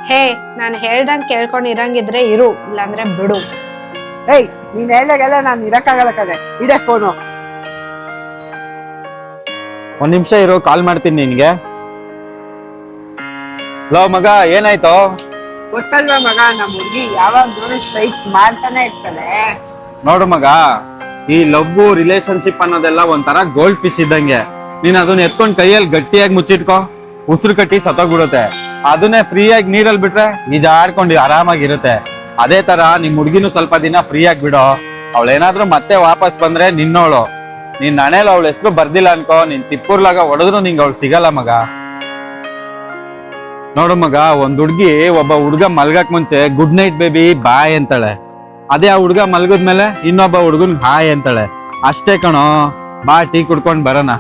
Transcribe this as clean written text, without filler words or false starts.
ಹೇ ನಾನು ಹೇಳ್ದಂಗ್ ಕೇಳ್ಕೊಂಡ್ ಇರಂಗಿದ್ರೆ ಇರು, ಇಲ್ಲಾಂದ್ರೆ ಬಿಡು. ಏಯ್ ನೀನ್ ಹೇಳ್ದಾಗೆಲ್ಲ ನಾನು ಇರಕ್ಕಾಗಲ್ಲ ಕಡೆ, ಇದೇ ಫೋನು. ಒಂದ್ ನಿಮಿಷ ಇರು, ಕಾಲ್ ಮಾಡ್ತೀನಿ ನಿನ್ಗೆ. ಲೋ ಮಗ, ಏನಾಯ್ತು? ಗೊತ್ತಲ್ವಾ ಮಗ, ನಮ್ಮ ಹುಡುಗಿ ಯಾವಾಗ ನೋಡಿ ಸ್ಟ್ರೈಕ್ ಮಾಡ್ತಾನೆ ಇರ್ತಾಳೆ. ನೋಡು ಮಗ, ಈ ಲವ್ ರಿಲೇಶನ್ಶಿಪ್ ಅನ್ನೋದೆಲ್ಲ ಒಂಥರ ಗೋಲ್ಡ್ ಫಿಶ್ ಇದ್ದಂಗೆ. ನೀನ್ ಅದನ್ನ ಎತ್ಕೊಂಡ್ ಕೈಯಲ್ಲಿ ಗಟ್ಟಿಯಾಗಿ ಮುಚ್ಚಿಟ್ಕೋ, ಉಸಿರು ಕಟ್ಟಿ ಸತ್ತೋಗ್ಬಿಡುತ್ತೆ. ಅದನ್ನೇ ಫ್ರೀಯಾಗಿ ನೀರಲ್ಲಿ ಬಿಟ್ರೆ ಈಜಾಡ್ಕೊಂಡು ಆರಾಮಾಗಿರುತ್ತೆ. ಅದೇ ತರ ನಿಮ್ ಹುಡ್ಗಿನೂ ಸ್ವಲ್ಪ ದಿನ ಫ್ರೀ ಆಗಿ ಬಿಡೋ. ಅವಳೇನಾದ್ರೂ ಮತ್ತೆ ವಾಪಸ್ ಬಂದ್ರೆ ನಿನ್ನೋಳು. ನೀನ್ ನನೇಲಿ ಅವಳ ಹೆಸರು ಬರ್ದಿಲ್ಲ ಅನ್ಕೋ, ನೀನ್ ತಿಪ್ಪೂರ್ಲಾಗ ಹೊಡೆದ್ರು ನಿಂಗೆ ಅವಳು ಸಿಗಲ್ಲ ಮಗ. ನೋಡು ಮಗ, ಒಂದ್ ಹುಡ್ಗಿ ಒಬ್ಬ ಹುಡ್ಗ ಮಲ್ಗಕ್ ಮುಂಚೆ ಗುಡ್ ನೈಟ್ ಬೇಬಿ ಬಾಯ್ ಅಂತಾಳೆ. ಅದೇ ಆ ಹುಡ್ಗ ಮಲ್ಗದ್ಮೇಲೆ ಇನ್ನೊಬ್ಬ ಹುಡ್ಗನ್ ಹಾಯ್ ಅಂತಾಳೆ. ಅಷ್ಟೇ ಕಣೋ, ಬಾ ಟೀ ಕುಡ್ಕೊಂಡ್ ಬರೋಣ.